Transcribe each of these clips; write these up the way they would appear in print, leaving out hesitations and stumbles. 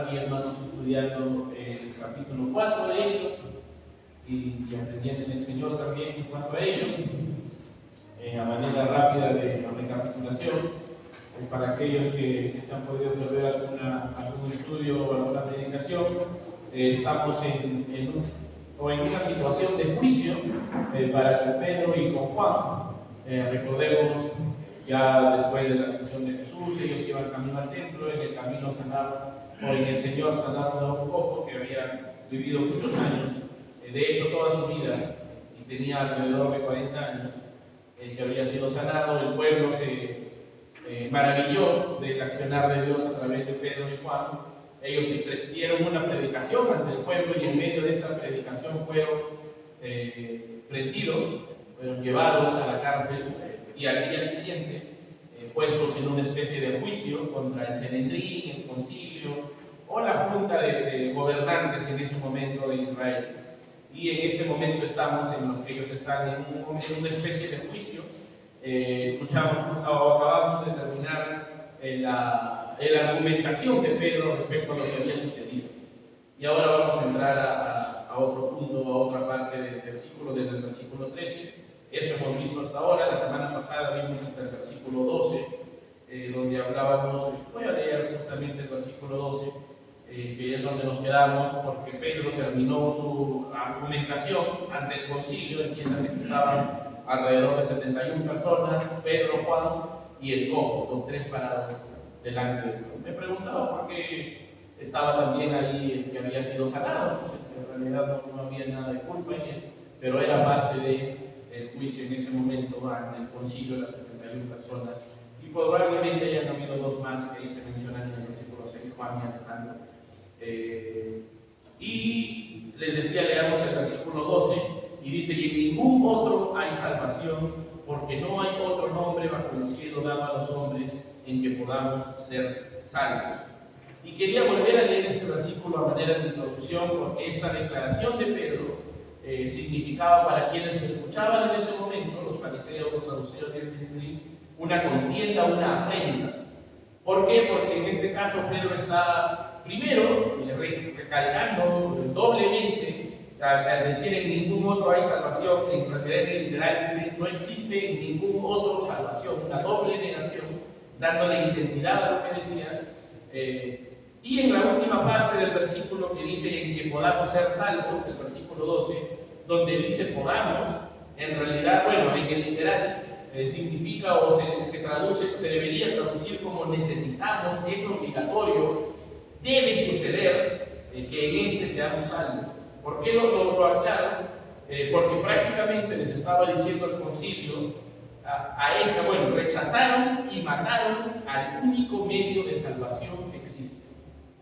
aquí, hermanos, estudiando el capítulo 4 de Hechos y aprendiendo en el Señor también en cuanto a ello, a manera rápida de recapitulación, para aquellos que se han podido perder algún estudio o alguna predicación, estamos en una situación de juicio para con Pedro y con Juan. Recordemos, ya después de la ascensión de Jesús, ellos iban camino al templo, en el camino sanaron, o en el Señor sanaron a un cojo que había vivido muchos años, de hecho toda su vida, y tenía alrededor de 40 años, que había sido sanado. El pueblo se maravilló del accionar de Dios a través de Pedro y Juan. Ellos dieron una predicación ante el pueblo y en medio de esta predicación fueron prendidos, fueron llevados a la cárcel y al día siguiente puestos en una especie de juicio contra el Sanedrín, el concilio o la junta de gobernantes en ese momento de Israel. Y en este momento estamos en los que ellos están en una especie de juicio. Acabamos de terminar la argumentación de Pedro respecto a lo que había sucedido. Y ahora vamos a entrar a otro punto, a otra parte del versículo, desde el versículo 13. Eso hemos visto hasta ahora. La semana pasada vimos hasta el versículo 12, donde hablábamos, voy a leer justamente el versículo 12, que es donde nos quedamos, porque Pedro terminó su argumentación ante el concilio. Entiéndase que estaban alrededor de 71 personas, Pedro, Juan y el cojo, los tres parados delante de Dios. Me preguntaba por qué estaba también ahí el que había sido sanado. Pues en realidad no había nada de culpa en él, pero era parte del juicio en ese momento ante el concilio de las 71 personas. Y probablemente hayan habido dos más que ahí se mencionan en el versículo 6, Juan y Alejandro. Y les decía, leamos el versículo 12, y dice: y en ningún otro hay salvación, porque no hay otro nombre bajo el cielo dado a los hombres en que podamos ser salvos. Y quería volver a leer este versículo a manera de introducción, porque esta declaración de Pedro significaba para quienes lo escuchaban en ese momento, los fariseos, los saduceos y el Sanedrín, una contienda, una afrenta. ¿Por qué? Porque en este caso Pedro está primero recalcando doblemente al decir en ningún otro hay salvación. En realidad literal dice no existe en ningún otro salvación, una doble negación, dándole intensidad a lo que decía. Y en la última parte del versículo que dice en que podamos ser salvos, el versículo 12, donde dice podamos, en realidad, bueno, en el literal significa o se traduce, se debería traducir como necesitamos, es obligatorio, debe suceder que en este seamos salvos. ¿Por qué lo aclaro? Porque prácticamente les estaba diciendo el concilio rechazaron y mataron al único medio de salvación que existe.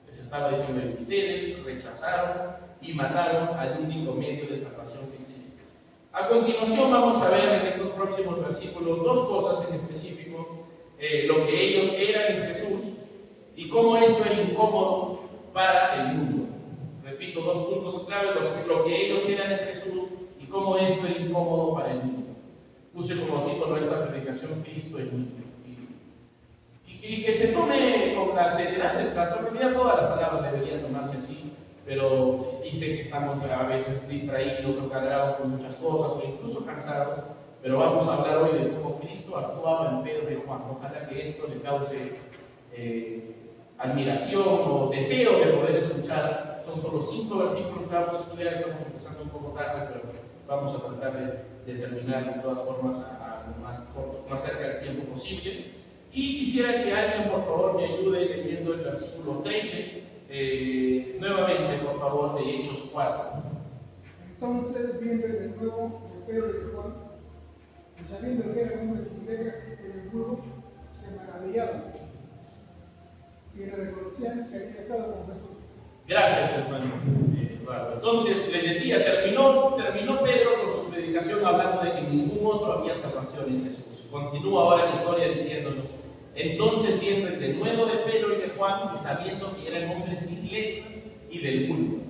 Les estaba diciendo que ustedes rechazaron y mataron al único medio de salvación que existe. A continuación vamos a ver en estos próximos versículos dos cosas en específico, lo que ellos eran en Jesús y cómo esto era incómodo para el mundo. Repito, dos puntos clave, lo que ellos eran en Jesús y cómo esto era incómodo para el mundo. Puse como título esta predicación: Cristo en mí. Y que se tome con la seriedad del caso. En realidad todas las palabras deberían tomarse así, pero sé que estamos a veces distraídos o cargados con muchas cosas o incluso cansados, pero vamos a hablar hoy de cómo Cristo actuaba en Pedro y Juan. Ojalá que esto le cause admiración o deseo de poder escuchar. Son solo 5 versículos que vamos a estudiar, estamos empezando un poco tarde, pero vamos a tratar de terminar de todas formas lo más cerca del tiempo posible. Y quisiera que alguien por favor me ayude leyendo el versículo 13, nuevamente por favor, de Hechos 4. Entonces, viendo de nuevo de Pedro y de Juan, y sabiendo que eran hombres sin letras en el pueblo, se maravillaban y le reconocían que había estado con Jesús. Gracias, hermano Eduardo. Entonces, les decía, terminó Pedro con su predicación hablando de que en ningún otro había salvación en Jesús. Continúa ahora la historia diciéndonos: entonces viendo el denuedo de Pedro y de Juan, y sabiendo que eran hombres sin letras y del mundo.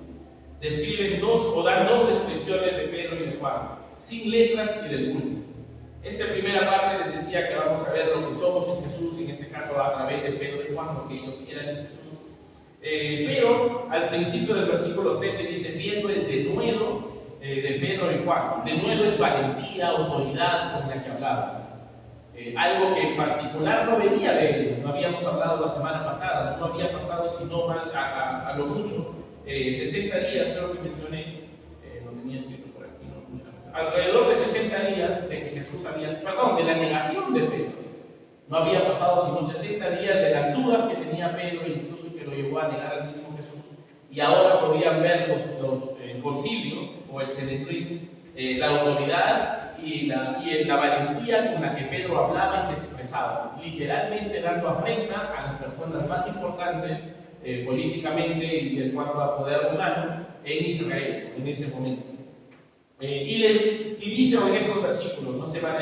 Dan dos descripciones de Pedro y de Juan: sin letras y del mundo. Esta primera parte les decía que vamos a ver lo que somos en Jesús, en este caso a través de Pedro y Juan, lo que ellos eran en Jesús. Pero al principio del versículo 13 dice, viendo el denuedo de Pedro y Juan. Denuedo es valentía, autoridad con la que hablaban. Algo que en particular no venía de ellos, no habíamos hablado la semana pasada, no había pasado sino más a lo mucho 60 días, creo que mencioné, lo tenía escrito por aquí, no puse. Alrededor de 60 días de que Jesús había, de la negación de Pedro. No había pasado sino 60 días de las dudas que tenía Pedro, incluso que lo llevó a negar al mismo Jesús. Y ahora podían ver el concilio o el Sanedrín, la autoridad y la valentía con la que Pedro hablaba y se expresaba, literalmente dando afrenta a las personas más importantes políticamente y en cuanto a poder humano en Israel en ese momento. Y dice en estos versículos, no se va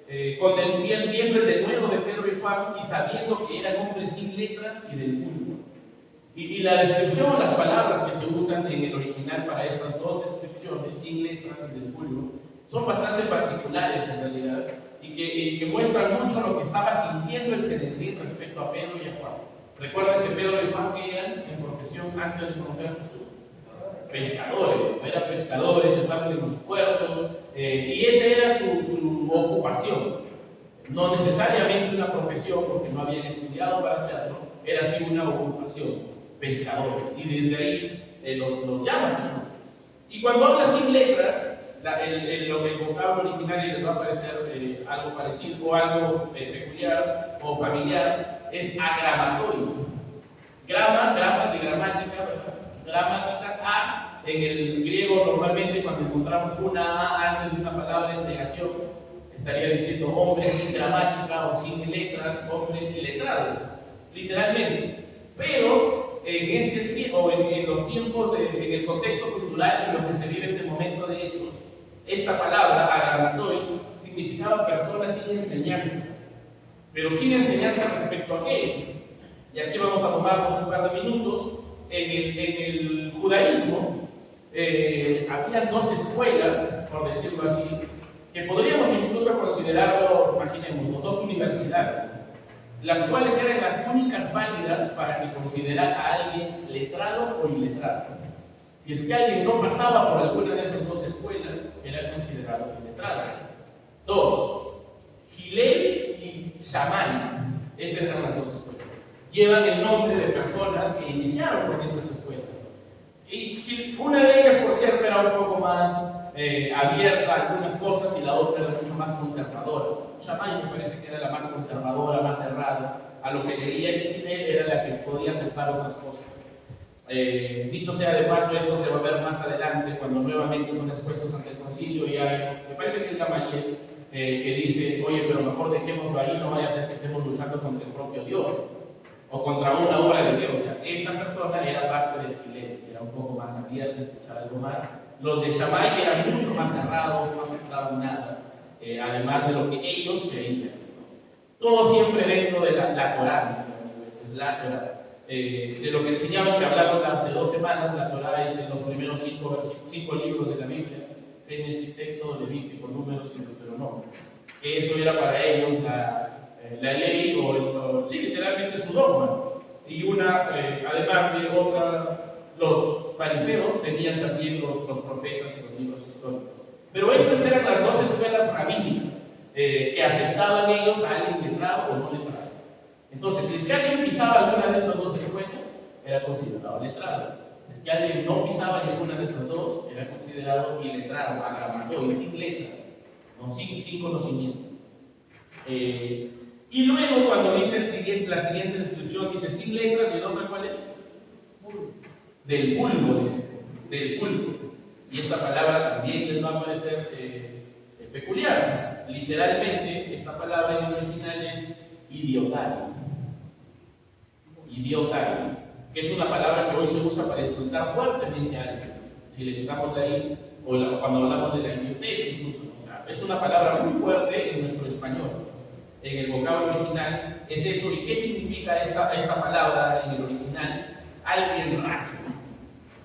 viendo el denuedo de Pedro y Juan y sabiendo que eran hombres sin letras y del vulgo. Y la descripción o las palabras que se usan en el original para estas dos descripciones, sin letras y del vulgo, son bastante particulares en realidad y que muestran mucho lo que estaba sintiendo el Sanedrín respecto a Pedro y a Juan. Recuerda ese Pedro y Juan que eran en profesión antes de conocer a Jesús. Pescadores, eran pescadores, estaban en los puertos, y esa era su ocupación. No necesariamente una profesión, porque no habían estudiado para hacerlo, era así una ocupación, pescadores. Y desde ahí los llaman Jesús. Y cuando habla sin letras, el vocablo original, y les va a parecer algo parecido, o algo peculiar o familiar, es agramatoide. Grama de gramática, ¿verdad? Gramática, A, en el griego normalmente cuando encontramos una A antes de una palabra es negación, estaría diciendo hombre sin gramática o sin letras, hombre iletrado, literalmente. Pero en los tiempos, en el contexto cultural en lo que se vive este momento de hechos, esta palabra, agramatoide, significaba personas sin enseñanza, pero sin enseñanza respecto a qué. Y aquí vamos a tomarnos un par de minutos. En el judaísmo había dos escuelas, por decirlo así, que podríamos incluso considerarlo, imaginemos, dos universidades, las cuales eran las únicas válidas para que considerara a alguien letrado o iletrado. Si es que alguien no pasaba por alguna de esas dos escuelas, era considerado iletrado. Dos, Hillel y Shammai, esas eran las dos escuelas. Llevan el nombre de personas que iniciaron con estas escuelas. Y una de ellas, por cierto, era un poco más abierta a algunas cosas y la otra era mucho más conservadora. Shammai me parece que era la más conservadora, más cerrada a lo que leía, y Hillel era la que podía aceptar otras cosas. Dicho sea de paso, eso se va a ver más adelante cuando nuevamente son expuestos ante el concilio y me parece que es Gamaliel que dice, oye, pero mejor dejémoslo ahí, no vaya a ser que estemos luchando contra el propio Dios o contra una obra de Dios. O sea, esa persona era parte del Hillel, era un poco más abierta, escuchar algo más. Los de Shammai eran mucho más cerrados, no aceptaban nada, además de lo que ellos creían. Todo siempre dentro de la Torá, es la Torá. De lo que enseñaban, que hablamos hace 2 semanas, la Torá es en los primeros 5 libros de la Biblia, Génesis, Éxodo, Levítico, Números y Deuteronomio. Eso era para ellos la ley, sí, literalmente su dogma. Y además de otra, los fariseos tenían también los profetas y los libros históricos. Pero estas eran las dos escuelas rabínicas que aceptaban ellos a alguien letrado o no letrado. Entonces, si es que alguien pisaba alguna de estas dos escuelas, era considerado letrado. Si es que alguien no pisaba ninguna de esas dos, era considerado iletrado, agramatoide, sin letras, no, sin conocimiento. Y luego, cuando dice la siguiente descripción, dice sin letras, ¿y el nombre cuál es? Del vulgo, dice, del vulgo. Y esta palabra también les va a parecer peculiar. Literalmente, esta palabra en el original es idiotario. Idiotario, que es una palabra que hoy se usa para insultar fuertemente a alguien. Si le quitamos de ahí, o cuando hablamos de la idiotez incluso, o sea, es una palabra muy fuerte en nuestro español. En el vocablo original es eso. ¿Y qué significa esta palabra en el original? Alguien raso.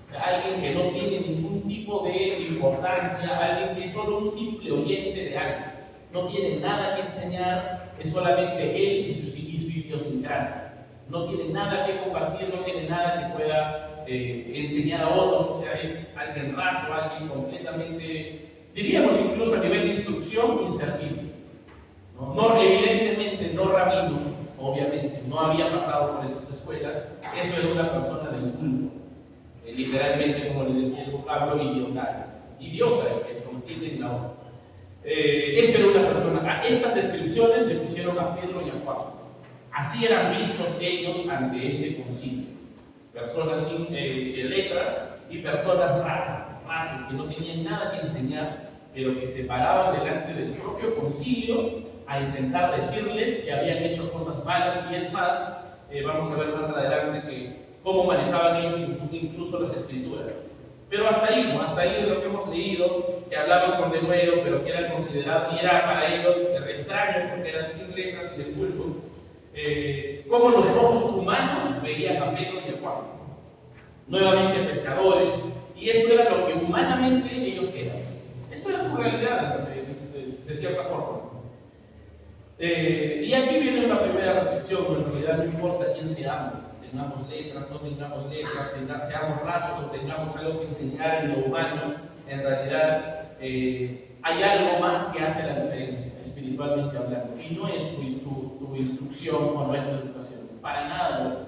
O sea, alguien que no tiene ningún tipo de importancia, alguien que es solo un simple oyente de algo. No tiene nada que enseñar, es solamente él y su idiosincrasia. No tiene nada que compartir, no tiene nada que pueda enseñar a otros, o sea, es alguien raso, alguien completamente, diríamos incluso a nivel de instrucción, inservible. No, evidentemente no rabino, obviamente, no había pasado por estas escuelas, eso era una persona del culto, literalmente, como le decía el vocablo, idiota, que es como tiene la obra. Eso era una persona. A estas descripciones le pusieron a Pedro y a Juan. Así eran vistos ellos ante este concilio. Personas sin letras y personas rasos, que no tenían nada que enseñar, pero que se paraban delante del propio concilio a intentar decirles que habían hecho cosas malas. Y es más, vamos a ver más adelante que cómo manejaban ellos incluso las escrituras. Pero hasta ahí, ¿no? Hasta ahí lo que hemos leído, que hablaban con denuedo, pero que eran considerados, y era para ellos extraño porque eran sin letras y de culto, cómo los ojos humanos veían a Pedro y a Juan. Nuevamente pescadores, y esto era lo que humanamente ellos eran. Esto era su realidad, de cierta forma. Y aquí viene una primera reflexión: en realidad no importa quién seamos, tengamos letras, no tengamos letras, seamos rasos o tengamos algo que enseñar en lo humano, en realidad hay algo más que hace la diferencia, espiritualmente hablando, y no es tu instrucción o nuestra educación, para nada no es.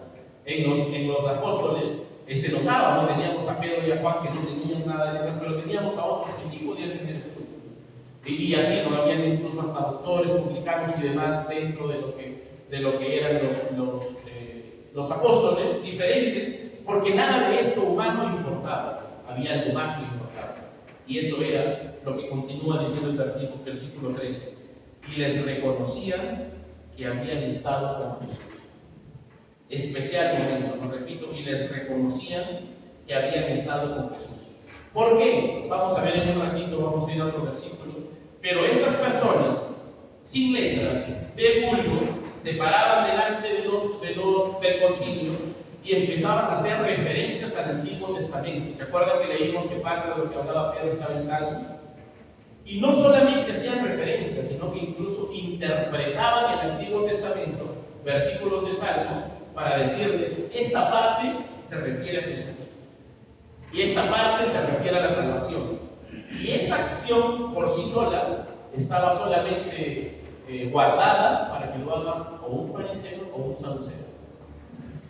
En los apóstoles se notaba, no teníamos a Pedro y a Juan que no tenían nada de letras, pero teníamos a otros que sí podían tener estudio. Y así, ¿no? Habían incluso hasta doctores, publicanos y demás dentro de lo que eran los apóstoles, diferentes, porque nada de esto humano importaba, había algo más que importaba. Y eso era lo que continúa diciendo el versículo 13. Y les reconocían que habían estado con Jesús. Especial momento, lo repito, y les reconocían que habían estado con Jesús. ¿Por qué? Vamos a ver en un ratito, vamos a ir a otro versículo. Pero estas personas, sin letras, de culto, se paraban delante del concilio y empezaban a hacer referencias al Antiguo Testamento. ¿Se acuerdan que leímos que parte de lo que hablaba Pedro estaba en Salmos? Y no solamente hacían referencias, sino que incluso interpretaban el Antiguo Testamento, versículos de Salmos, para decirles: esta parte se refiere a Jesús y esta parte se refiere a la salvación. Y esa acción por sí sola estaba solamente guardada para que lo haga o un fariseo o un saduceo.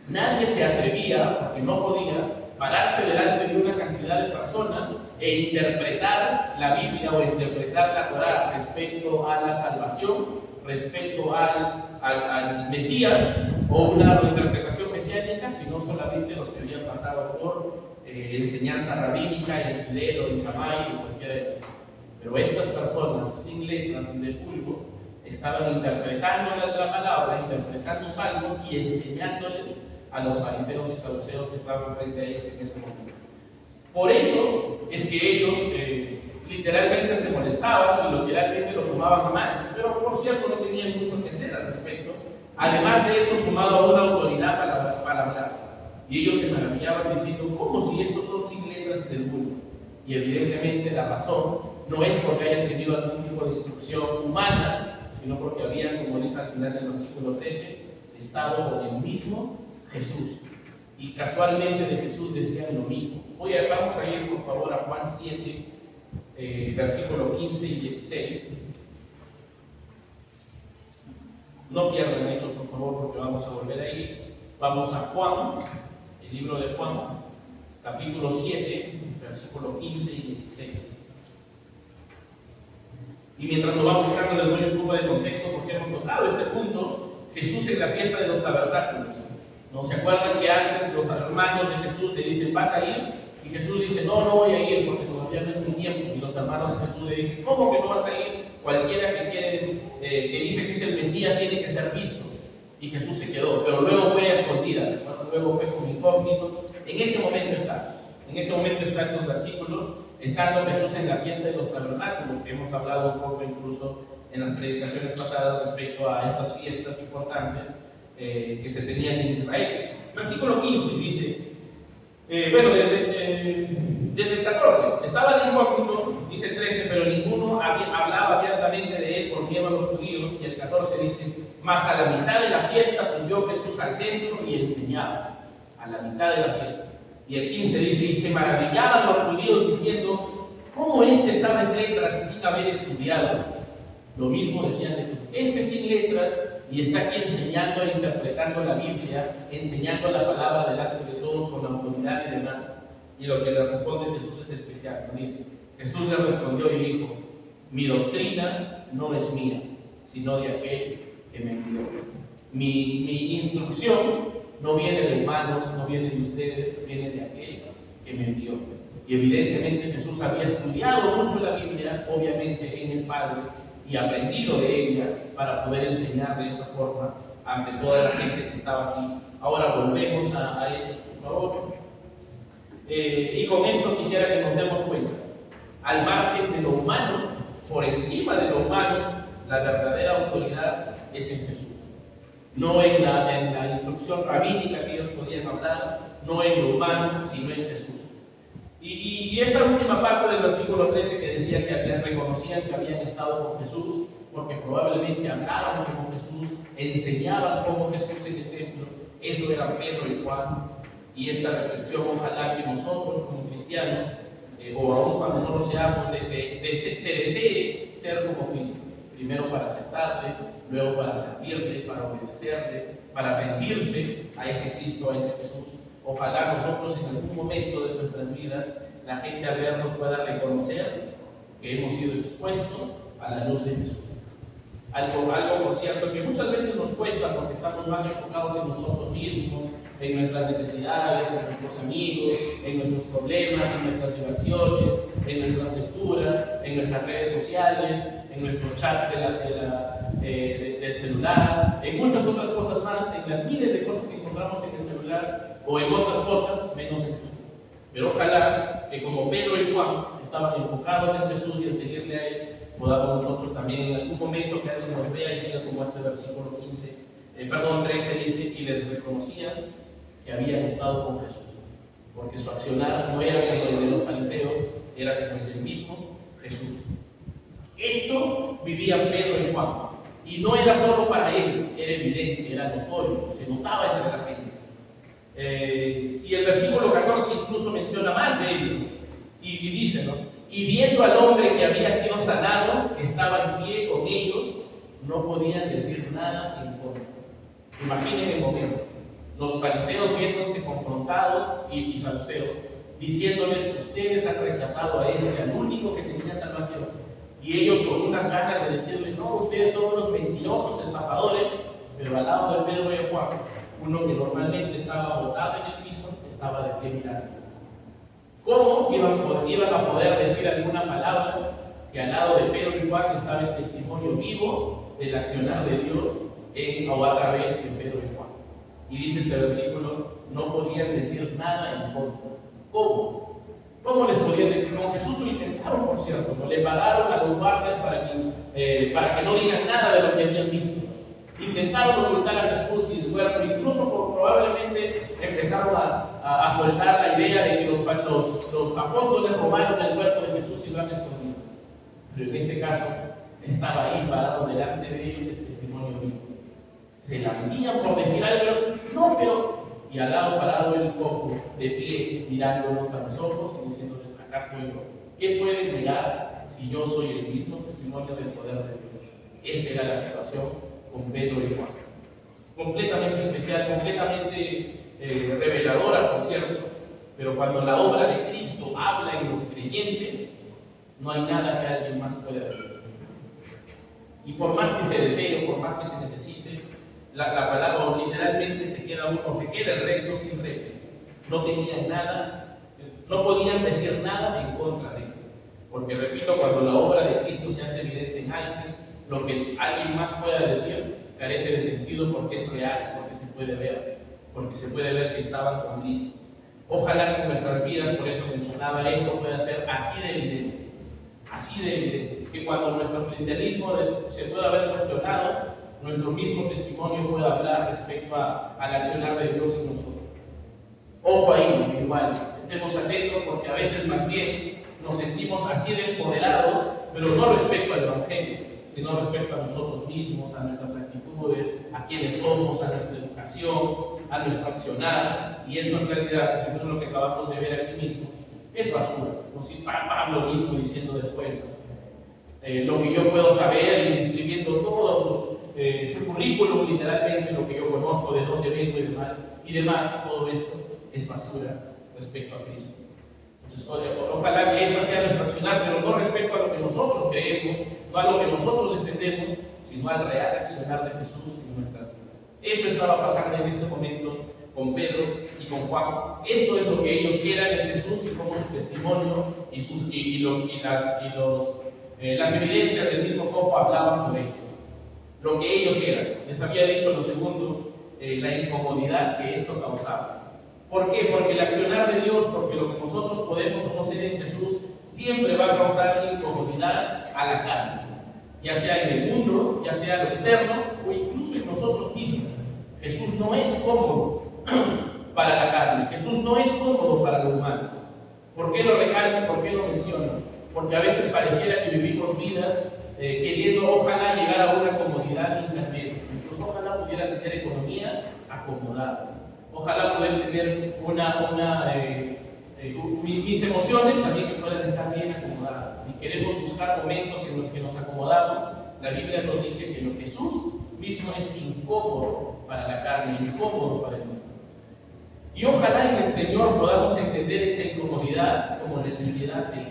Nadie se atrevía, porque no podía, pararse delante de una cantidad de personas e interpretar la Biblia o interpretar la Torá respecto a la salvación, respecto al Mesías, o una interpretación mesiánica, sino solamente los que habían pasado por enseñanza rabínica, en Filero, en Shammai, en cualquiera de ellos. Pero estas personas sin letras, sin culto, estaban interpretando la palabra, interpretando salmos y enseñándoles a los fariseos y saduceos que estaban frente a ellos en ese momento. Por eso es que ellos literalmente se molestaban y literalmente lo tomaban mal, pero por cierto no tenían mucho que hacer al respecto. Además de eso, sumado a una autoridad para hablar. Y ellos se maravillaban diciendo: ¿cómo si estos son sin letras y del culto? Y evidentemente la razón no es porque hayan tenido algún tipo de instrucción humana, sino porque habían, como dice al final del versículo 13, estado con el mismo Jesús. Y casualmente de Jesús decían lo mismo. Vamos a ir por favor a Juan 7, versículo 15 y 16. No pierdan Hechos, por favor, porque vamos a volver ahí. Vamos a Juan, el libro de Juan, capítulo 7, versículo 15 y 16. Y mientras lo vamos buscando, les doy un poco de contexto porque hemos tocado este punto. Jesús en la fiesta de los tabernáculos. ¿No se acuerdan que antes los hermanos de Jesús le dicen: ¿vas a ir? Y Jesús dice: no voy a ir porque todavía no es mi tiempo. Y los hermanos de Jesús le dicen: ¿cómo que no vas a ir? Cualquiera que dice que es el Mesías tiene que ser visto. Y Jesús se quedó, pero luego fue a escondidas, luego fue como incógnito. En ese momento está estos versículos, estando Jesús en la fiesta de los tabernáculos, que hemos hablado un poco incluso en las predicaciones pasadas respecto a estas fiestas importantes que se tenían en Israel. Versículo 15 dice, desde el 14, estaba el incógnito, dice el 13, pero ninguno hablaba abiertamente de él por miedo a los judíos, y el 14 dice: Mas a la mitad de la fiesta subió Jesús al templo y enseñaba. A la mitad de la fiesta. Y el 15 dice, y se maravillaban los judíos diciendo, ¿cómo sabes letras sin haber estudiado? Lo mismo decían de Jesús, sin letras y está aquí enseñando e interpretando la Biblia, enseñando la palabra delante de todos con autoridad y demás. Y lo que le responde Jesús es especial, ¿no? Dice, Jesús le respondió y dijo, mi doctrina no es mía, sino de aquel que me envió. Mi instrucción no viene de humanos, no viene de ustedes, viene de aquel que me envió. Y evidentemente Jesús había estudiado mucho la Biblia, obviamente en el Padre, y aprendido de ella para poder enseñar de esa forma ante toda la gente que estaba aquí. Ahora volvemos a Hechos, por favor. Y con esto quisiera que nos demos cuenta, al margen de lo humano, por encima de lo humano, la verdadera autoridad es en Jesús. No en la instrucción rabínica que ellos podían hablar, no en lo humano, sino en Jesús. Y esta última parte del versículo 13 que decía que reconocían que habían estado con Jesús, porque probablemente hablaban como Jesús, enseñaban como Jesús en el templo, eso eran Pedro y Juan. Y esta reflexión, ojalá que nosotros como cristianos, o aún cuando no lo seamos, se desee ser como Cristo. Primero para aceptarle, luego para servirle, para obedecerle, para rendirse a ese Cristo, a ese Jesús. Ojalá nosotros en algún momento de nuestras vidas, la gente al vernos pueda reconocer que hemos sido expuestos a la luz de Jesús. Algo por cierto, que muchas veces nos cuesta porque estamos más enfocados en nosotros mismos, en nuestras necesidades, en nuestros amigos, en nuestros problemas, en nuestras diversiones, en nuestras lecturas, en nuestras redes sociales, en nuestros chats del celular, en muchas otras cosas más, en las miles de cosas que encontramos en el celular o en otras cosas, menos en Jesús. Pero ojalá que como Pedro y Juan estaban enfocados en Jesús y en seguirle a Él, podamos nosotros también en algún momento que alguien nos vea y diga como este versículo 13 dice, y les reconocían que habían estado con Jesús, porque su accionar no era como el de los fariseos, era como el del mismo Jesús. Esto vivían Pedro y Juan, y no era solo para ellos, era evidente, era notorio, se notaba entre la gente. Y el versículo 14 incluso menciona más de ellos, y dice, ¿no? Y viendo al hombre que había sido sanado, que estaba en pie con ellos, no podían decir nada en contra. Imaginen el momento, los fariseos viéndose confrontados y saduceos, diciéndoles, ustedes han rechazado a al único que tenía salvación. Y ellos con unas ganas de decirles, no, ustedes son unos mentirosos, estafadores, pero al lado de Pedro y Juan, uno que normalmente estaba botado en el piso, estaba de pie mirando. ¿Cómo iban a poder decir alguna palabra si al lado de Pedro y Juan estaba el testimonio vivo del accionar de Dios o a través de Pedro y Juan? Y dice este versículo, no podían decir nada en contra. ¿Cómo? ¿Cómo les podían decir? Con Jesús lo intentaron, por cierto, ¿no? Le pagaron a los guardias para que no digan nada de lo que habían visto. Intentaron ocultar a Jesús y el cuerpo, incluso probablemente empezaron a soltar la idea de que los apóstoles robaron el cuerpo de Jesús y lo han escondido. Pero en este caso, estaba ahí parado delante de ellos el testimonio vivo. Se lamentían por decir algo, no, pero... Y al lado parado el cojo, de pie, mirándonos a los ojos y diciéndoles, acá estoy yo. ¿Qué pueden negar si yo soy el mismo testimonio del poder de Dios? Esa era la situación con Pedro y Juan. Completamente especial, completamente reveladora, por cierto. Pero cuando la obra de Cristo habla en los creyentes, no hay nada que alguien más pueda decir. Y por más que se desee, por más que se necesite, la palabra literalmente se queda el resto sin réplica. No tenían nada, no podían decir nada en contra de él. Porque repito, cuando la obra de Cristo se hace evidente en alguien, lo que alguien más pueda decir carece de sentido porque es real, porque se puede ver que estaban con Cristo. Ojalá que en nuestras vidas, por eso mencionaba esto, pueda ser así de evidente, que cuando nuestro cristianismo se pueda haber cuestionado, nuestro mismo testimonio pueda hablar respecto al accionar de Dios en nosotros. Ojo ahí, igual, estemos atentos porque a veces más bien nos sentimos así de empoderados, pero no respecto al Evangelio, sino respecto a nosotros mismos, a nuestras actitudes, a quiénes somos, a nuestra educación, a nuestro accionar. Y eso en realidad, según lo que acabamos de ver aquí mismo, es basura. Como si Pablo mismo diciendo después, lo que yo puedo saber y describiendo todo su currículum, literalmente lo que yo conozco, de dónde vengo y demás, todo esto es basura respecto a Cristo. Entonces, ojalá que esta sea nuestra accionar, pero no respecto a lo que nosotros creemos, no a lo que nosotros defendemos, sino al real accionar de Jesús en nuestras vidas. Eso estaba pasando en este momento con Pedro y con Juan. Esto es lo que ellos eran en Jesús y cómo su testimonio las evidencias del mismo cojo hablaban por ellos. Lo que ellos eran. Les había dicho lo segundo, la incomodidad que esto causaba. ¿Por qué? Porque el accionar de Dios, porque lo que nosotros podemos conocer en Jesús, siempre va a causar incomodidad a la carne, ya sea en el mundo, ya sea en lo externo o incluso en nosotros mismos. Jesús no es cómodo para la carne, Jesús no es cómodo para lo humano. ¿Por qué lo recalco? ¿Por qué lo menciono? Porque a veces pareciera que vivimos vidas queriendo, ojalá, llegar a una comodidad intermedia. Incluso ojalá pudiera tener economía acomodada. Ojalá poder tener mis emociones también que puedan estar bien acomodadas. Y queremos buscar momentos en los que nos acomodamos. La Biblia nos dice que lo Jesús mismo es incómodo para la carne, incómodo para el mundo. Y ojalá en el Señor podamos entender esa incomodidad como necesidad de Él.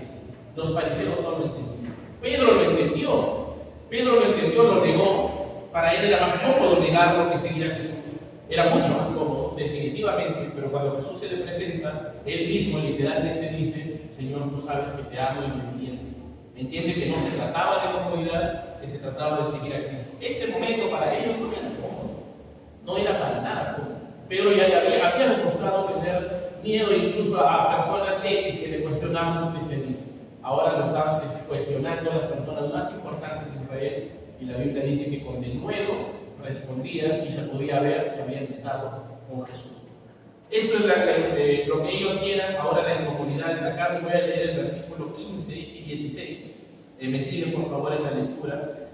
Los fariseos no lo entendían. Pedro lo entendió, lo negó. Para él era más cómodo negarlo que seguir a Jesús. Era mucho más cómodo, definitivamente, pero cuando Jesús se le presenta, él mismo literalmente dice: Señor, tú sabes que te amo y me entiendes. Entiende que no se trataba de comodidad, que se trataba de seguir a Cristo. Este momento para ellos no era cómodo, no era para nada cómodo. Pedro ya había demostrado tener miedo incluso a personas X que le cuestionaban su cristianismo. Ahora lo estaban cuestionando a las personas más importantes de Israel, y la Biblia dice que con denuedo respondían y se podía ver que habían estado con Jesús. Esto es lo que ellos eran. Ahora la incomodidad de la carne. Voy a leer el versículo 15 y 16. Me siguen por favor en la lectura.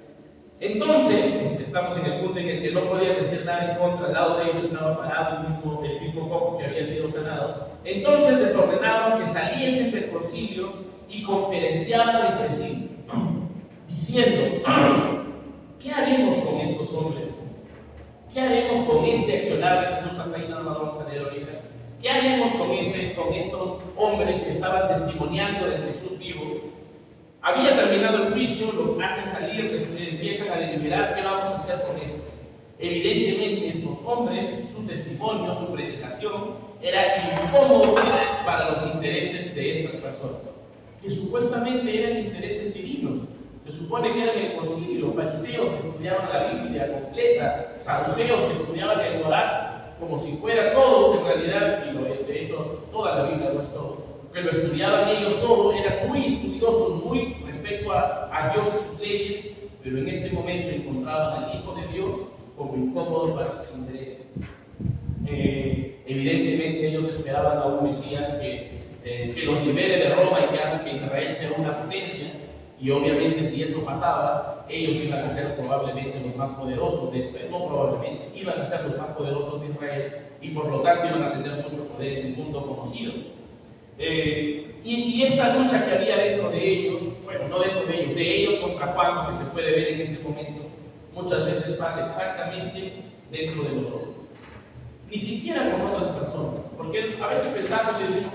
Entonces, estamos en el punto en el que no podían decir nada en contra. Al lado de ellos estaba parado el mismo cojo que había sido sanado. Entonces les ordenaron que saliesen del concilio y conferenciaran entre sí, diciendo: ¿qué haremos con estos hombres? ¿Qué haremos con este accionar de Jesús? Hasta ahí no lo vamos a leer ahorita. ¿Qué haremos con estos hombres que estaban testimoniando de Jesús vivo? Había terminado el juicio, los hacen salir, empiezan a deliberar qué vamos a hacer con esto. Evidentemente estos hombres, su testimonio, su predicación, era incómodo para los intereses de estas personas, que supuestamente eran intereses divinos. Se supone que eran el concilio, fariseos que estudiaban la Biblia completa, saduceos que estudiaban el Corán como si fuera todo, en realidad, y de hecho toda la Biblia no es todo, que lo estudiaban ellos todo, eran muy estudiosos, muy respecto a Dios y sus leyes, pero en este momento encontraban al Hijo de Dios como incómodo para sus intereses. Evidentemente ellos esperaban a un Mesías que los libere de Roma y que haga que Israel sea una potencia. Y obviamente si eso pasaba, ellos iban a ser probablemente los más poderosos, no probablemente, iban a ser los más poderosos de Israel, y por lo tanto iban a tener mucho poder en el mundo conocido. Y esta lucha que había dentro de ellos, bueno, no dentro de ellos contra Juan, que se puede ver en este momento, muchas veces pasa exactamente dentro de nosotros. Ni siquiera con otras personas, porque a veces pensamos y decimos: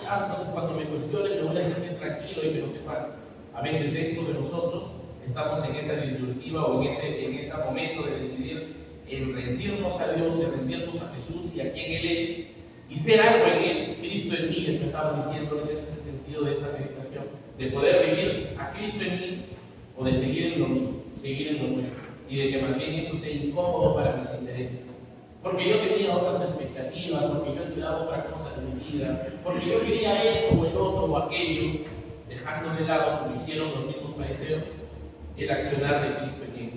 entonces cuando me cuestionen me voy a sentir tranquilo y que no se pare. A veces dentro de nosotros estamos en esa disyuntiva o en ese momento de decidir en rendirnos a Dios, en rendirnos a Jesús y a quien Él es, y ser algo en Él. Cristo en mí, empezamos diciéndoles, ese es el sentido de esta meditación, de poder vivir a Cristo en mí o de seguir en lo mío, seguir en lo nuestro, y de que más bien eso sea incómodo para mis intereses. Porque yo tenía otras expectativas, porque yo esperaba otra cosa de mi vida, porque yo quería esto o el otro o aquello, dejando de lado, como hicieron los mismos fariseos, el accionar de Cristo en él.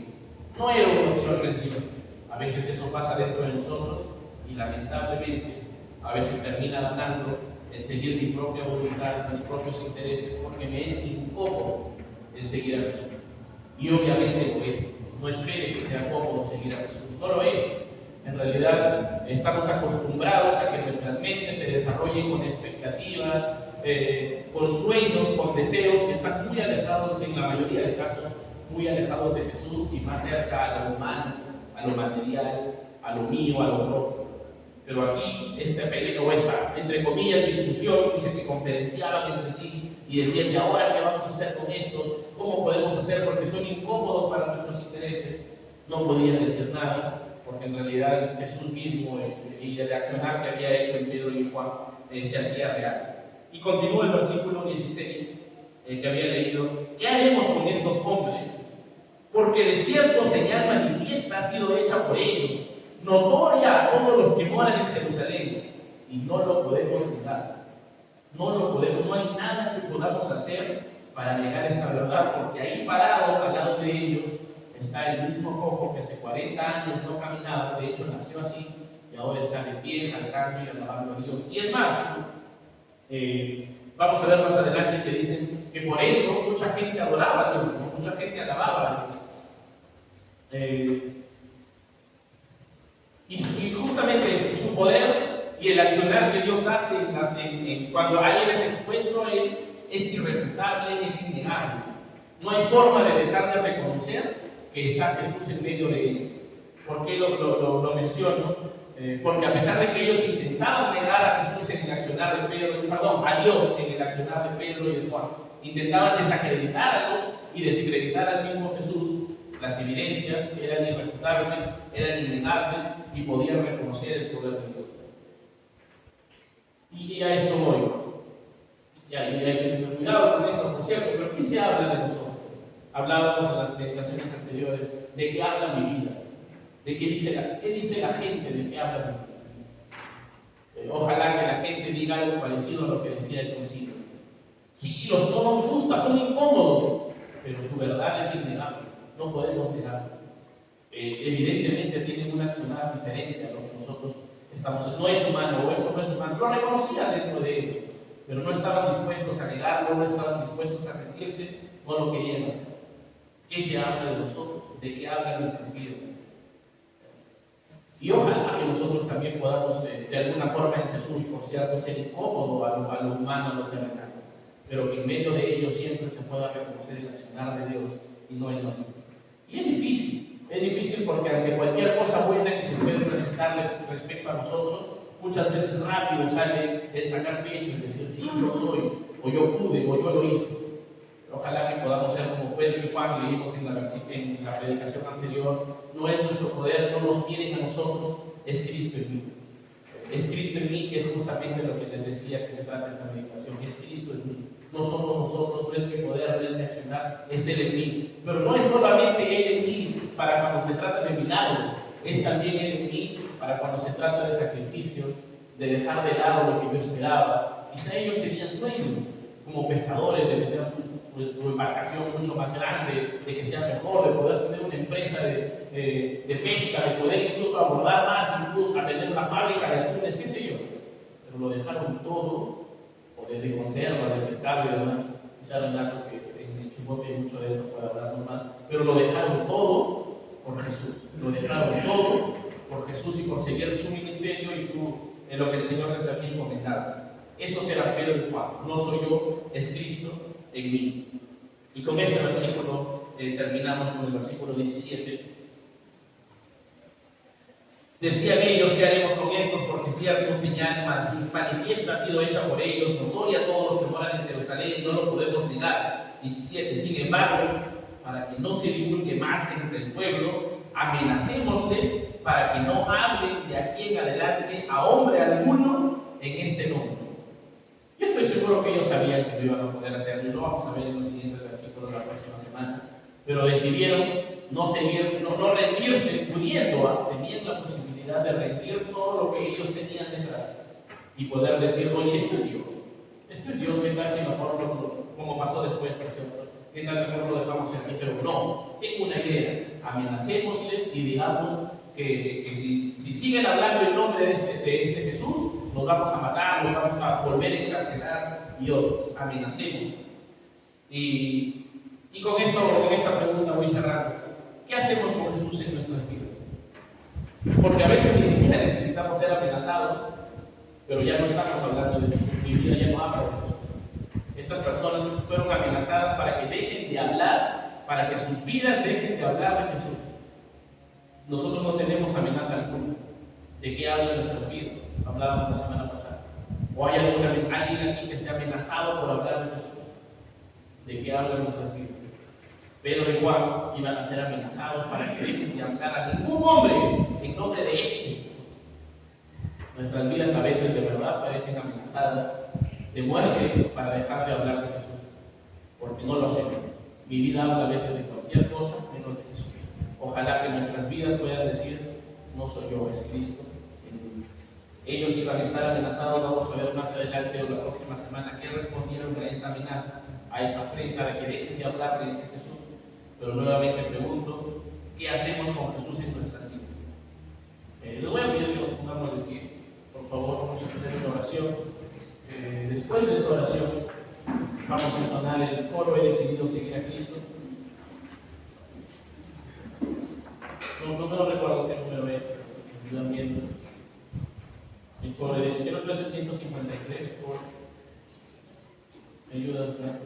No era una opción religiosa. A veces eso pasa dentro de nosotros y lamentablemente a veces termina ganando el seguir mi propia voluntad, mis propios intereses, porque me es incómodo el seguir a Jesús. y obviamente lo es. No espere que sea cómodo seguir a Jesús, no lo es. En realidad estamos acostumbrados a que nuestras mentes se desarrollen con expectativas, con sueños, con deseos que están muy alejados, en la mayoría de casos, muy alejados de Jesús y más cerca a lo humano, a lo material, a lo mío, a lo propio. Pero aquí esta pelea o esta, entre comillas, discusión, dice que conferenciaban entre sí y decían, ¿y ahora qué vamos a hacer con estos? ¿Cómo podemos hacer? Porque son incómodos para nuestros intereses. No podían decir nada, porque en realidad Jesús mismo y el accionar que había hecho en Pedro y Juan se hacía real. Y continúa el versículo 16 que había leído. ¿Qué haremos con estos hombres? Porque de cierto señal manifiesta ha sido hecha por ellos, notoria a todos los que moran en Jerusalén, y no lo podemos negar. No lo podemos, no hay nada que podamos hacer para negar esta verdad, porque ahí parado al lado de ellos está el mismo cojo que hace 40 años no caminaba, de hecho nació así, y ahora está de pie, saltando y alabando a Dios. Y es más, vamos a ver más adelante que dicen que por eso mucha gente adoraba a Dios, ¿no? Mucha gente alababa a Dios. Y justamente su poder y el accionar que Dios hace cuando alguien es expuesto a Él es irrefutable, es innegable. No hay forma de dejar de reconocer que está Jesús en medio de él. ¿Por qué lo menciono? Porque a pesar de que ellos intentaban negar a Jesús en el accionar de Pedro, a Dios en el accionar de Pedro y de Juan, intentaban desacreditar a Dios y desacreditar al mismo Jesús, las evidencias eran irrefutables, eran innegables y podían reconocer el poder de Dios. Y a esto voy. Y hay que tener cuidado con esto, por cierto, pero ¿qué se habla de nosotros? Hablábamos en las meditaciones anteriores de qué habla mi vida, de qué dice la gente, de qué habla mi vida. Ojalá que la gente diga algo parecido a lo que decía el concilio. Sí, los tonos justas son incómodos, pero su verdad es innegable, no podemos negarlo. Evidentemente tienen un accionar diferente a lo que nosotros estamos. No es humano, o esto no es humano. Lo reconocían dentro de ellos, pero no estaban dispuestos a negarlo, no estaban dispuestos a rendirse, no lo querían hacer. ¿Qué se habla de nosotros? ¿De qué hablan nuestras vidas? Y ojalá que nosotros también podamos, de alguna forma en Jesús, por cierto, ser incómodo a lo humano, a lo terrenal, pero que en medio de ello siempre se pueda reconocer el accionar de Dios y no el nuestro. Y es difícil porque ante cualquier cosa buena que se puede presentar respecto a nosotros, muchas veces rápido sale el sacar pecho y decir, sí, yo soy, o yo pude, o yo lo hice. Ojalá que podamos ser como Pedro y Juan, leímos en la predicación anterior, no es nuestro poder, no nos quieren a nosotros, es Cristo en mí. Es Cristo en mí, que es justamente lo que les decía que se trata esta meditación, es Cristo en mí. No somos nosotros, no es mi poder, no es mi accionar, es Él en mí. Pero no es solamente Él en mí para cuando se trata de milagros, es también Él en mí para cuando se trata de sacrificios, de dejar de lado lo que yo esperaba. Quizá ellos tenían sueños como pescadores de tener su embarcación mucho más grande, de que sea mejor, de poder tener una empresa de pesca, de poder incluso abordar más, incluso a tener una fábrica de atunes, qué sé yo. Pero lo dejaron todo, o de conserva, de pescado y demás. Quizá Renato, que en el Chupote hay mucho de eso, puede hablarnos más. Pero lo dejaron todo por Jesús. Lo dejaron todo por Jesús y por seguir su ministerio y lo que el Señor les había encomendado. Eso será Pedro y Juan. No soy yo, es Cristo en mí. Y con este versículo terminamos con el versículo 17. Decían ellos, ¿qué haremos con estos? Porque cierto señal manifiesta ha sido hecha por ellos, notoria a todos los que moran en Jerusalén, y no lo podemos negar. 17. Sin embargo, para que no se divulgue más entre el pueblo, amenacémosles para que no hablen de aquí en adelante a hombre alguno en este nombre. Yo estoy seguro que ellos sabían que lo iban a poder hacer, y lo vamos a ver en los siguientes versículos la próxima semana, pero decidieron no rendirse, tenían la posibilidad de rendir todo lo que ellos tenían detrás y poder decir, oye, esto es Dios, ¿qué tal si mejor como pasó después, por cierto? ¿Qué tal mejor lo dejamos aquí? Pero no, tengo una idea, amenacémosles y digamos que si siguen hablando en nombre de este Jesús, nos vamos a matar, nos vamos a volver a encarcelar y otros. Amenacemos. Y Y con esta pregunta voy cerrando. ¿Qué hacemos con Jesús en nuestras vidas? Porque a veces ni siquiera necesitamos ser amenazados, pero ya no estamos hablando de Jesús. Mi vida ya no habla de Jesús. Estas personas fueron amenazadas para que dejen de hablar, para que sus vidas dejen de hablar de Jesús. Nosotros no tenemos amenaza alguna. ¿De qué hablan nuestras vidas? Hablábamos la semana pasada. ¿O hay alguien aquí que esté amenazado por hablar de Jesús? ¿De qué hablan nuestras vidas? Pedro y Juan iban a ser amenazados para que dejen de hablar a ningún hombre en nombre de este. Nuestras vidas a veces de verdad parecen amenazadas de muerte para dejar de hablar de Jesús, porque no lo hacemos. Mi vida habla a veces de cualquier cosa menos de Jesús. Ojalá que nuestras vidas puedan decir: no soy yo, es Cristo en mí. Ellos iban a estar amenazados. Vamos a ver más adelante o la próxima semana qué respondieron a esta amenaza, a esta afrenta de que dejen de hablar de este Jesús. Pero nuevamente pregunto: ¿qué hacemos con Jesús en nuestras vidas? Les voy a pedir que nos pongamos de pie, por favor. Vamos a hacer una oración. Después de esta oración vamos a entonar el coro: he decidido seguir a Cristo. No me lo recuerdo qué número es, me ayudan viendo. El coro de eso, creo que es el 153, por me ayuda, ¿verdad?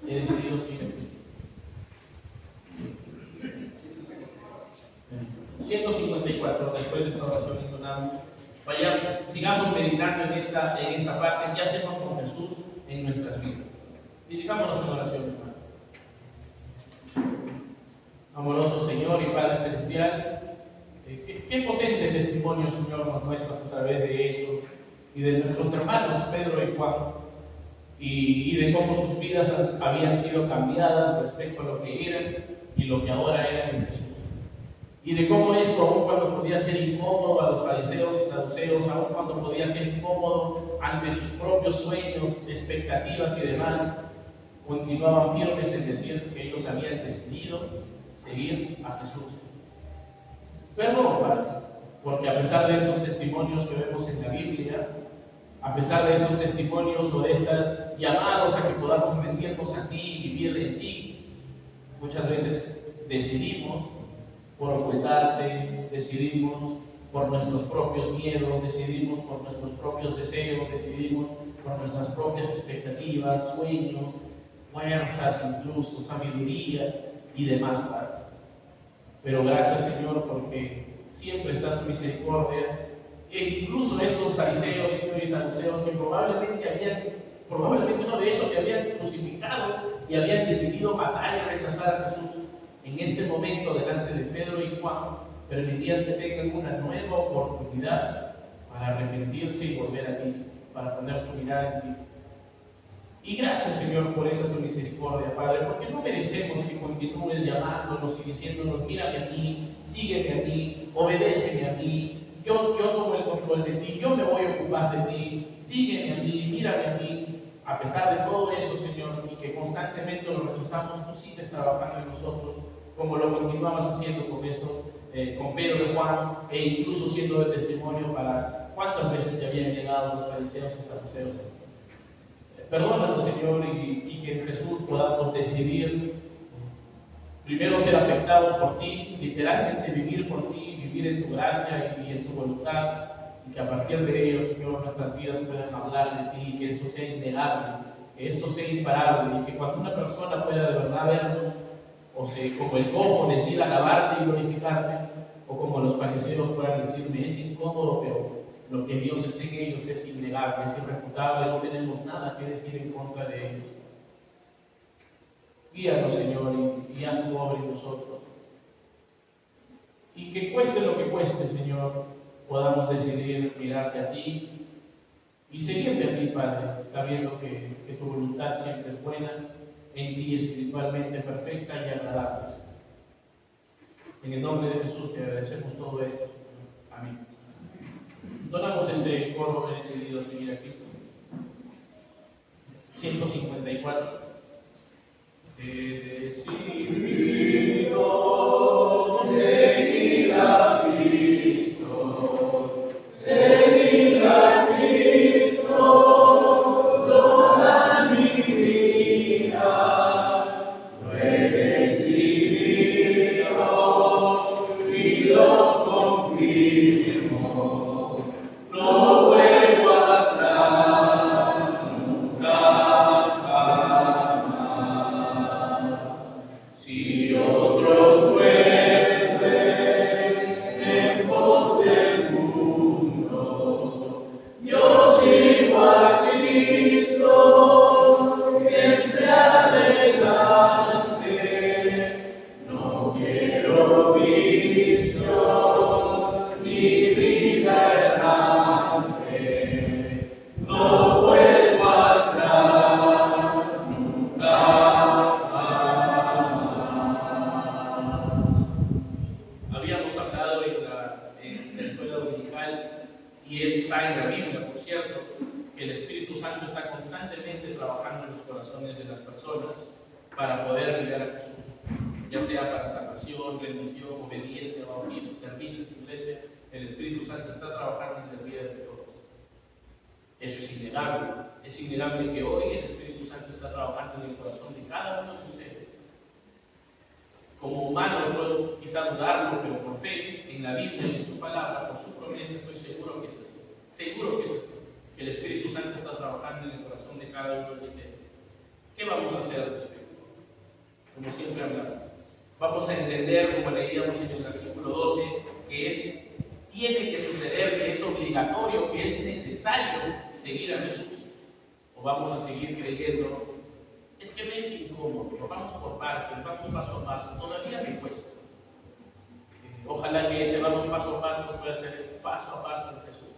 He decidido seguir a Cristo. 154, después de esta oración entonamos. Sigamos meditando en esta parte. ¿Qué hacemos con Jesús en nuestras vidas? Dirijámonos en oración, hermano. Amoroso Señor y Padre Celestial, qué potente testimonio, Señor, nos muestras a través de Hechos y de nuestros hermanos Pedro y Juan, y de cómo sus vidas habían sido cambiadas respecto a lo que eran y lo que ahora eran en Jesús. Y de cómo esto, aun cuando podía ser incómodo a los fariseos y saduceos, aun cuando podía ser incómodo ante sus propios sueños, expectativas y demás, continuaban firmes en decir que ellos habían decidido seguir a Jesús. Perdón, Padre, porque a pesar de estos testimonios que vemos en la Biblia, a pesar de estos testimonios o de estas llamados a que podamos rendirnos a ti y vivir en ti, muchas veces decidimos por ocultarte, decidimos por nuestros propios miedos, decidimos por nuestros propios deseos, decidimos por nuestras propias expectativas, sueños, fuerzas, incluso sabiduría y demás, Padre. Pero gracias, Señor, porque siempre está tu misericordia. E incluso estos fariseos, Señor, y saduceos que probablemente te habían crucificado y habían decidido matar y rechazar a Jesús. En este momento, delante de Pedro y Juan, permitías que tengan una nueva oportunidad para arrepentirse y volver a ti, para poner tu mirada en ti. Y gracias, Señor, por esa tu misericordia, Padre, porque no merecemos que continúes llamándonos y diciéndonos: mírame a mí, sígueme a mí, obedéceme a mí, yo tomo el control de ti, yo me voy a ocupar de ti, sígueme a mí, mírame a mí. A pesar de todo eso, Señor, y que constantemente lo rechazamos, tú sigues trabajando en nosotros, como lo continuabas haciendo con con Pedro y Juan, e incluso siendo de testimonio para cuántas veces te habían llegado los fariseos y saduceos. Perdónanos, Señor, y que en Jesús podamos decidir primero ser afectados por ti, literalmente vivir por ti, vivir en tu gracia y en tu voluntad, y que a partir de ello, Señor, nuestras vidas puedan hablar de ti, que esto sea innegable, que esto sea imparable, y que cuando una persona pueda de verdad vernos, como el cojo decida alabarte y glorificarte, o como los fariseos puedan decirme: es incómodo, pero lo que Dios esté en ellos es innegable, es irrefutable, no tenemos nada que decir en contra de ellos. Guíanos, Señor, y haz tu obra en nosotros. Y que cueste lo que cueste, Señor, podamos decidir mirarte a ti y seguirte a ti, Padre, sabiendo que tu voluntad siempre es buena, en ti espiritualmente perfecta y agradable. En el nombre de Jesús te agradecemos todo esto, Señor. Amén. Donamos este coro, he decidido seguir a Cristo. 154. He decidido seguir a Cristo, seguir a Cristo, toda mi vida. Cristo, siempre adelante. No quiero vicio ni vida errante. No vuelvo atrás, nunca jamás. Habíamos hablado en la escuela dominical, y está en la Biblia, por cierto, que el Espíritu Santo está constantemente trabajando en los corazones de las personas para poder guiar a Jesús, ya sea para salvación, rendición, obediencia, bautizo, servicio en su iglesia. El Espíritu Santo está trabajando en las vidas de todos. Eso es innegable. Es innegable que hoy el Espíritu Santo está trabajando en el corazón de cada uno de ustedes. Como humano puedo quizá dudarlo, pero por fe en la Biblia y en su palabra, por su promesa, estoy seguro que es así. Seguro que es así. Que el Espíritu Santo está trabajando en el corazón de cada uno de ustedes. ¿Qué vamos a hacer al respecto? Como siempre hablamos. Vamos a entender, como leíamos en el versículo 12, que tiene que suceder, que es obligatorio, que es necesario seguir a Jesús. O vamos a seguir creyendo, es que me es incómodo, vamos por partes, vamos paso a paso, todavía me cuesta. Ojalá que ese vamos paso a paso pueda ser paso a paso en Jesús.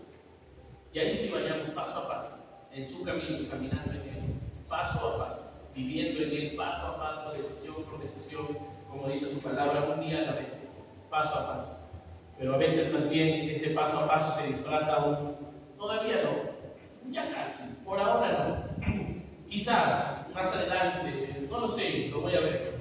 Y ahí sí vayamos paso a paso, en su camino, caminando en él, paso a paso, viviendo en él paso a paso, decisión por decisión, como dice su palabra, un día a la vez, paso a paso. Pero a veces más bien ese paso a paso se disfraza aún, todavía no, ya casi, por ahora no. Quizá más adelante, no lo sé, lo voy a ver.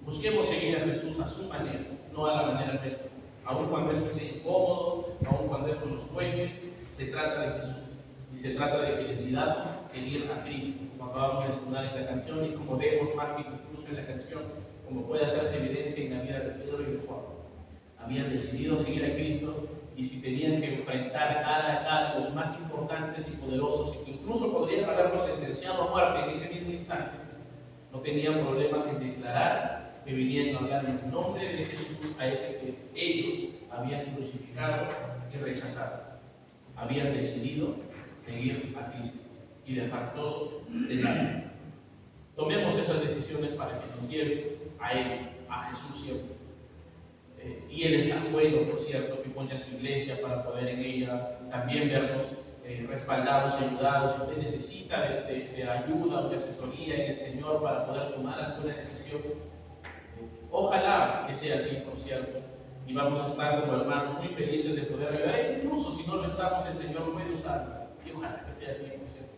Busquemos seguir a Jesús a su manera, no a la manera nuestra. Aun cuando esto sea incómodo, aun cuando esto nos cueste, se trata de Jesús. Y se trata de que decidamos seguir a Cristo, como acabamos de mencionar en la canción y como vemos más que incluso en la canción, como puede hacerse evidencia en la vida de Pedro y de Juan. Habían decidido seguir a Cristo, y si tenían que enfrentar cara a cara los más importantes y poderosos, y que incluso podrían haberlos sentenciado a muerte en ese mismo instante, no tenían problemas en declarar que venían a hablar en el nombre de Jesús a ese que ellos habían crucificado y rechazado. Habían decidido seguir a Cristo y dejar todo de lado. Tomemos esas decisiones para que nos lleven a Él, a Jesús siempre. Y Él es tan bueno, por cierto, que pone a su iglesia para poder en ella también vernos respaldados y ayudados. Si usted necesita de ayuda o de asesoría en el Señor para poder tomar alguna decisión, ojalá que sea así, por cierto. Y vamos a estar como hermanos muy felices de poder ayudar. Incluso si no lo estamos, el Señor puede usarlo. Y ojalá que sea así, por cierto.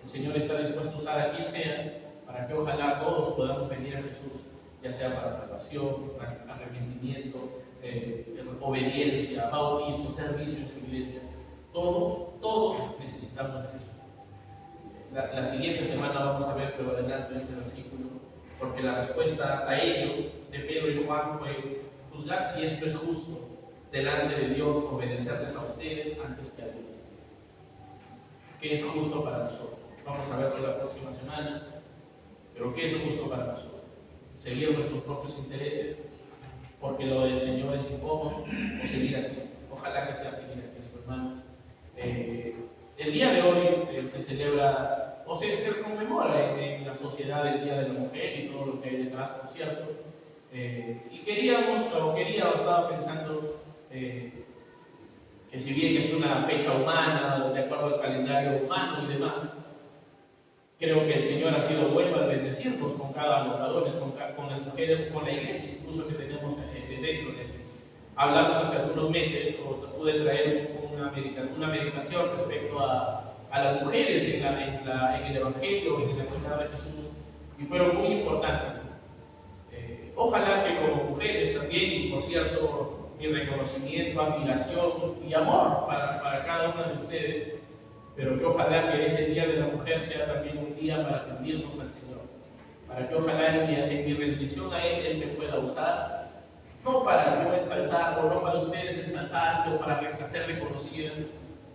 El Señor está dispuesto a usar a quien sea para que ojalá todos podamos venir a Jesús, ya sea para salvación, para arrepentimiento, obediencia, bautizo, servicio en su iglesia. Todos necesitamos de Jesús. La siguiente semana vamos a ver, pero adelanto este versículo, porque la respuesta a ellos de Pedro y Juan fue: juzgad si esto es justo delante de Dios, obedecerles a ustedes antes que a Dios. ¿Qué es justo para nosotros? Vamos a verlo la próxima semana, pero ¿qué es justo para nosotros? ¿Seguir nuestros propios intereses porque lo del Señor es incómodo, o seguir a Cristo? Ojalá que sea seguir a Cristo, hermanos. El día de hoy se celebra, o se conmemora en la sociedad el Día de la Mujer y todo lo que hay detrás, por cierto. Y estaba pensando que si bien es una fecha humana, de acuerdo al calendario humano y demás, creo que el Señor ha sido bueno al bendecirnos con cada adoptadores, con las mujeres, con la iglesia incluso que tenemos dentro de él. Hablamos hace algunos meses, o pude traer una meditación respecto a las mujeres en el Evangelio, en la palabra de Jesús, y fueron muy importantes. Ojalá que como mujeres también, y por cierto, mi reconocimiento, admiración y amor para cada una de ustedes, pero que ojalá que ese Día de la Mujer sea también un día para rendirnos al Señor, para que ojalá en mi rendición a Él me pueda usar, no para yo ensalzar, o no para ustedes ensalzarse, o para ser reconocidas,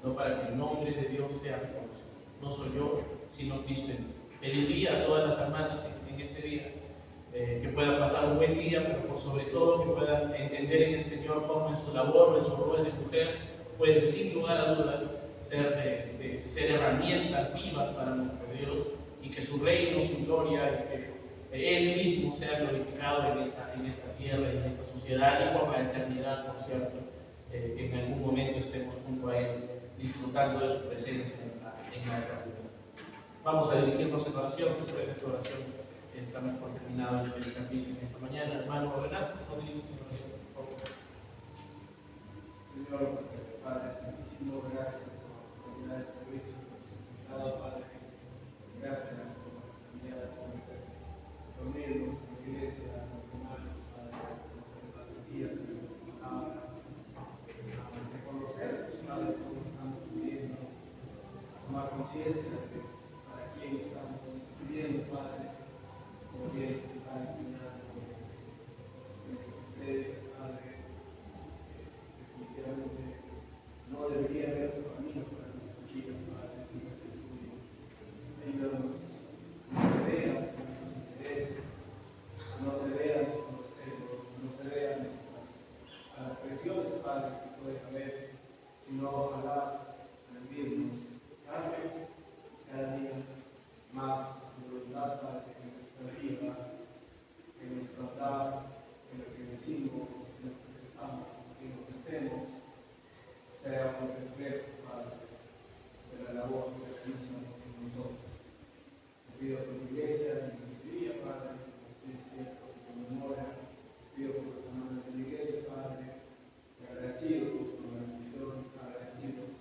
no, para que el nombre de Dios sea reconocido. No soy yo, sino Cristo en mí. Feliz día a todas las hermanas en este día. Que puedan pasar un buen día, pero por sobre todo que puedan entender en el Señor cómo en su labor, en su rol de mujer, pueden sin lugar a dudas ser herramientas vivas para nuestro Dios, y que su reino, su gloria, y que Él mismo sea glorificado en esta tierra, en esta sociedad, y por la eternidad, por cierto, que en algún momento estemos junto a Él, disfrutando de su presencia en la eternidad. Vamos a dirigirnos en oración. Después de esta oración estamos por terminado el servicio en esta mañana. Hermano Renato, nos dirigimos en oración, por favor. Señor, Padre Santísimo, gracias por la oportunidad de servicio que nos has dado, Padre. Gracias por la oportunidad de poder reunirnos en la iglesia, con hermanos, Padre, conocer la vida de tu palabra, reconocer, Padre, cómo estamos viviendo, tomar conciencia de para quién estamos viviendo, Padre, como bien se está enseñando en este Padre. Definitivamente no debería haber otro camino para nuestras vidas, Padre, sino ser tuyo. Ayúdanos a no ceder a nuestros intereses, a no ceder a nuestros deseos, a no ceder a las presiones, Padre, que puede haber, sino ojalá rendirnos cada vez, cada día más a tu voluntad, Padre, en nuestra vida, en nuestro andar, en lo que decimos, en lo que pensamos, en lo que hacemos, sea un reflejo, Padre, de la labor que realizas en nosotros. Te pido por tu iglesia, en este día, Padre, que es cierto, que conmemora. Te pido por la semana de la iglesia, Padre, y agradecidos por la bendición, agradecidos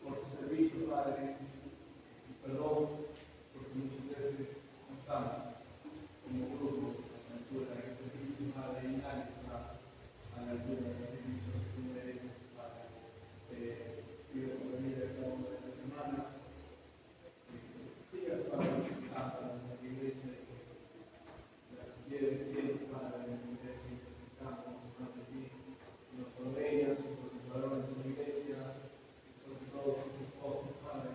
por su servicio, Padre, y perdón, porque muchas veces no estamos como grupos a la altura del servicio, Padre, y nadie está a la altura del servicio que tú mereces, Padre. Pido por la vida de cada una de la semana, que sigas, Padre, usando la iglesia, que las lleves siempre, Padre, en el que necesitamos más de ti, no solo ellas, sino los varones de la iglesia, sobre todo sus esposos, Padre,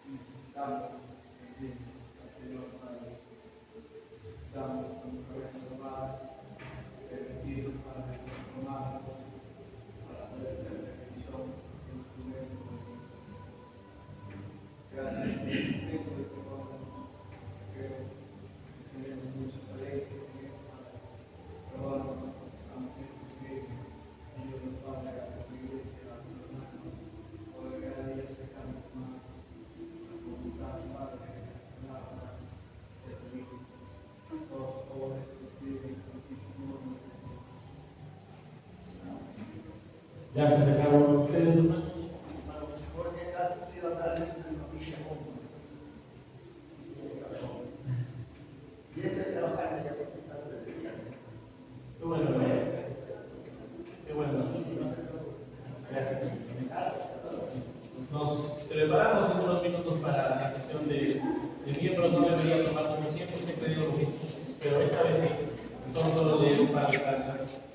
necesitamos rendirnos al Señor, Padre, necesitamos con tu cabeza tomada, permitirnos, Padre, transformarnos para poder ser de bendición en instrumento de nuestras vidas. Gracias por el intento de perdonarnos. Creo que tenemos muchas falencias en eso, Padre. Perdónanos porque estamos en tu reino. Ayúdanos, Padre, a tu iglesia, a tus hermanos, poder cada día acercarnos más a tu voluntad, Padre, a tu palabra, de tu Hijo. Todos los pobres que viven en el Santísimo Nombre de Jesús. Gracias a cada uno de ustedes, hermanos. Por si acaso quiero darles una noticia común. Y es de trabajar ya porque está desde el viernes. Qué bueno, hermano. Qué bueno. Gracias. Nos preparamos en unos minutos para la sesión de miembros. No debería tomar mucho tiempo, siempre digo sí, pero esta vez sí. Son solo de un par de